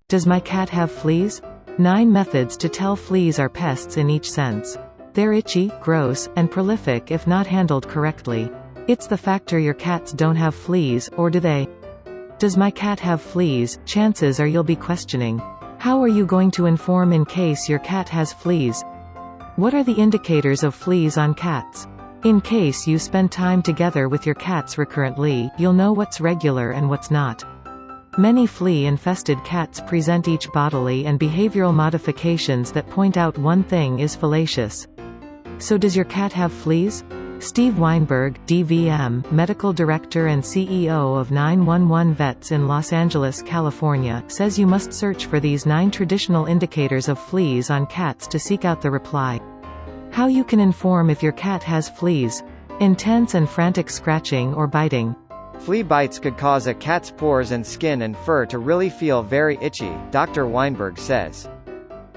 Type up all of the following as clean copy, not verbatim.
Does my cat have fleas? 9 methods to tell fleas are pests in each sense. They're itchy, gross, and prolific if not handled correctly. It's the factor your cats don't have fleas, or do they? Does my cat have fleas? Chances are you'll be questioning. How are you going to inform in case your cat has fleas? What are the indicators of fleas on cats? In case you spend time together with your cats recurrently, you'll know what's regular and what's not. Many flea-infested cats present each bodily and behavioral modifications that point out one thing is fallacious. So does your cat have fleas? Steve Weinberg, DVM, Medical Director and CEO of 911 Vets in Los Angeles, California, says you must search for these 9 traditional indicators of fleas on cats to seek out the reply. How you can inform if your cat has fleas. Intense and frantic scratching or biting. Flea bites could cause a cat's pores and skin and fur to really feel very itchy, Dr. Weinberg says.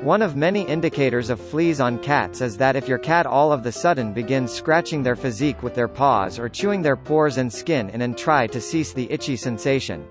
One of many indicators of fleas on cats is that if your cat all of the sudden begins scratching their physique with their paws or chewing their pores and skin in and try to cease the itchy sensation.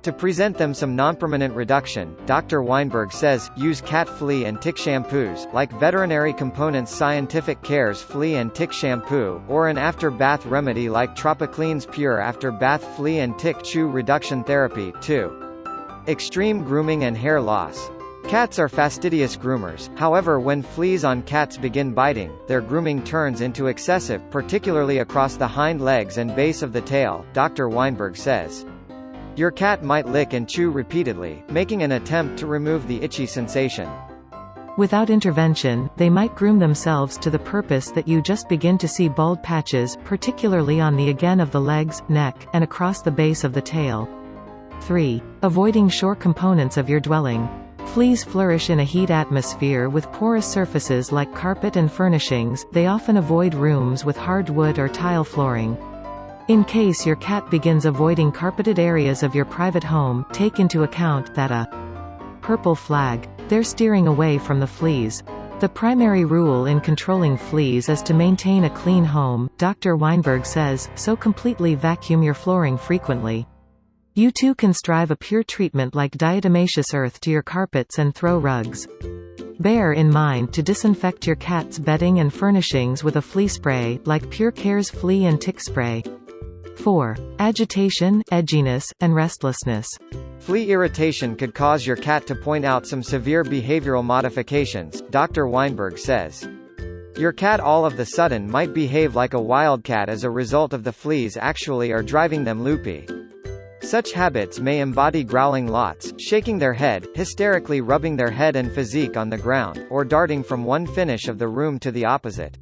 To present them some non-permanent reduction, Dr. Weinberg says, use cat flea and tick shampoos, like Veterinary Components Scientific Care's Flea and Tick Shampoo, or an after-bath remedy like Tropiclean's Pure After-Bath Flea and Tick Chew Reduction Therapy. 2. Extreme grooming and hair loss. Cats are fastidious groomers, however when fleas on cats begin biting, their grooming turns into excessive, particularly across the hind legs and base of the tail, Dr. Weinberg says. Your cat might lick and chew repeatedly, making an attempt to remove the itchy sensation. Without intervention, they might groom themselves to the purpose that you just begin to see bald patches, particularly on the again of the legs, neck, and across the base of the tail. 3. Avoiding shore components of your dwelling. Fleas flourish in a heat atmosphere with porous surfaces like carpet and furnishings. They often avoid rooms with hardwood or tile flooring. In case your cat begins avoiding carpeted areas of your private home, take into account that a purple flag. They're steering away from the fleas. The primary rule in controlling fleas is to maintain a clean home, Dr. Weinberg says, so completely vacuum your flooring frequently. You too can strive a pure treatment like diatomaceous earth to your carpets and throw rugs. Bear in mind to disinfect your cat's bedding and furnishings with a flea spray, like Pure Care's Flea and Tick Spray. 4. Agitation, edginess, and restlessness. Flea irritation could cause your cat to point out some severe behavioral modifications, Dr. Weinberg says. Your cat all of the sudden might behave like a wildcat as a result of the fleas actually are driving them loopy. Such habits may embody growling lots, shaking their head, hysterically rubbing their head and physique on the ground, or darting from one finish of the room to the opposite.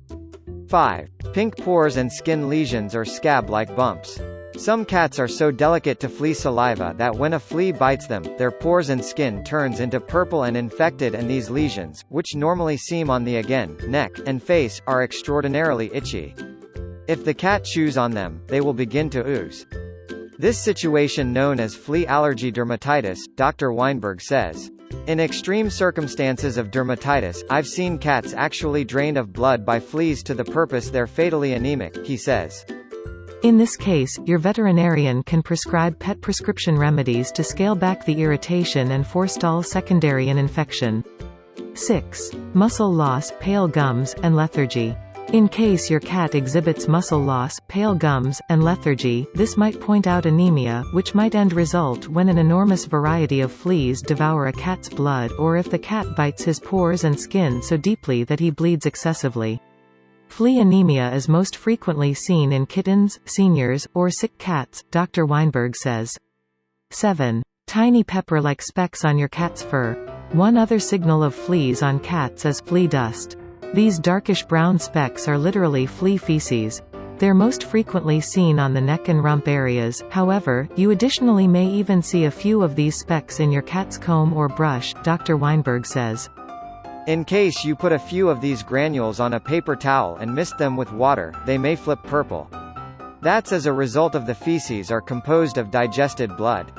5. Pink pores and skin lesions or scab-like bumps. Some cats are so delicate to flea saliva that when a flea bites them, their pores and skin turns into purple and infected, and these lesions, which normally seem on the again, neck, and face, are extraordinarily itchy. If the cat chews on them, they will begin to ooze. This situation known as flea allergy dermatitis, Dr. Weinberg says. In extreme circumstances of dermatitis, I've seen cats actually drained of blood by fleas to the purpose they're fatally anemic, he says. In this case, your veterinarian can prescribe pet prescription remedies to scale back the irritation and forestall secondary infection. 6. Muscle loss, pale gums, and lethargy. In case your cat exhibits muscle loss, pale gums, and lethargy, this might point out anemia, which might end result when an enormous variety of fleas devour a cat's blood, or if the cat bites his pores and skin so deeply that he bleeds excessively. Flea anemia is most frequently seen in kittens, seniors, or sick cats, Dr. Weinberg says. 7. Tiny pepper-like specks on your cat's fur. One other signal of fleas on cats is flea dust. These darkish brown specks are literally flea feces. They're most frequently seen on the neck and rump areas, however, you additionally may even see a few of these specks in your cat's comb or brush, Dr. Weinberg says. In case you put a few of these granules on a paper towel and mist them with water, they may flip purple. That's as a result of the feces are composed of digested blood.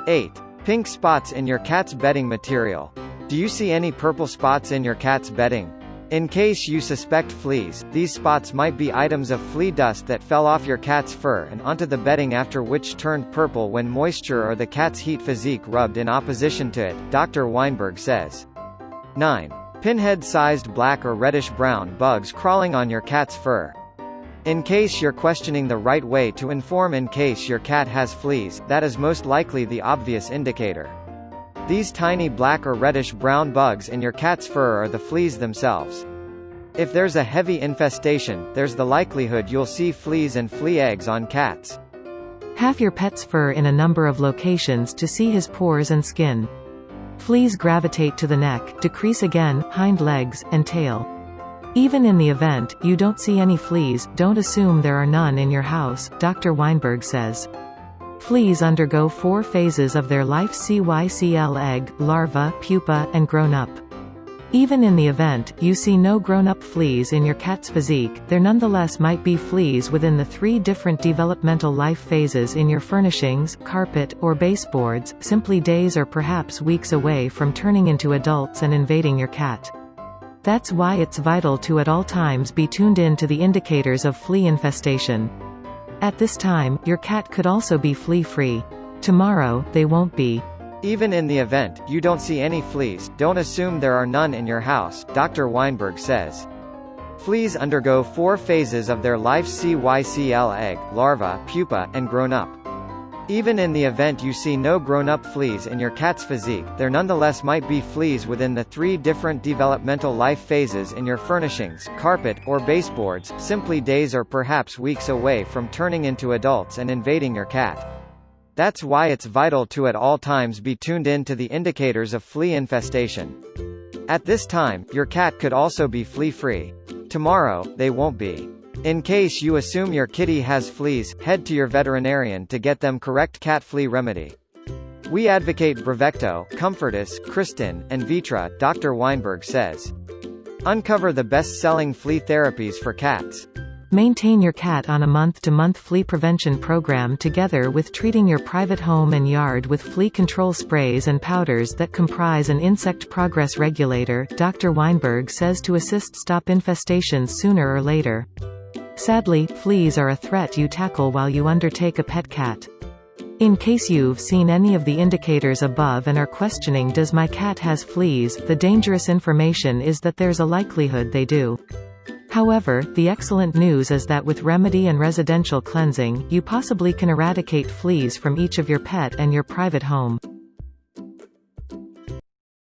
8. Pink spots in your cat's bedding material. Do you see any purple spots in your cat's bedding? In case you suspect fleas, these spots might be items of flea dust that fell off your cat's fur and onto the bedding, after which turned purple when moisture or the cat's heat physique rubbed in opposition to it, Dr. Weinberg says. 9. Pinhead-sized black or reddish-brown bugs crawling on your cat's fur. In case you're questioning the right way to inform in case your cat has fleas, that is most likely the obvious indicator. These tiny black or reddish-brown bugs in your cat's fur are the fleas themselves. If there's a heavy infestation, there's the likelihood you'll see fleas and flea eggs on cats. Have your pet's fur in a number of locations to see his pores and skin. Fleas gravitate to the neck, decrease again, hind legs, and tail. Even in the event you don't see any fleas, don't assume there are none in your house, Dr. Weinberg says. Fleas undergo 4 phases of their life: cycl, egg, larva, pupa, and grown-up. Even in the event you see no grown-up fleas in your cat's physique, there nonetheless might be fleas within the 3 different developmental life phases in your furnishings, carpet, or baseboards, simply days or perhaps weeks away from turning into adults and invading your cat. That's why it's vital to at all times be tuned in to the indicators of flea infestation. At this time, your cat could also be flea-free. Tomorrow, they won't be. Even in the event you don't see any fleas, don't assume there are none in your house, Dr. Weinberg says. Fleas undergo 4 phases of their life: cycl, egg, larva, pupa, and grown-up. Even in the event you see no grown-up fleas in your cat's physique, there nonetheless might be fleas within the 3 different developmental life phases in your furnishings, carpet, or baseboards, simply days or perhaps weeks away from turning into adults and invading your cat. That's why it's vital to at all times be tuned in to the indicators of flea infestation. At this time, your cat could also be flea-free. Tomorrow, they won't be. In case you assume your kitty has fleas, head to your veterinarian to get them correct cat flea remedy. We advocate Bravecto, Comfortis, Cristin, and Vitra, Dr. Weinberg says. Uncover the best-selling flea therapies for cats. Maintain your cat on a month-to-month flea prevention program together with treating your private home and yard with flea control sprays and powders that comprise an insect progress regulator, Dr. Weinberg says, to assist stop infestations sooner or later. Sadly, fleas are a threat you tackle while you undertake a pet cat. In case you've seen any of the indicators above and are questioning, does my cat has fleas, the dangerous information is that there's a likelihood they do. However, the excellent news is that with remedy and residential cleansing, you possibly can eradicate fleas from each of your pet and your private home.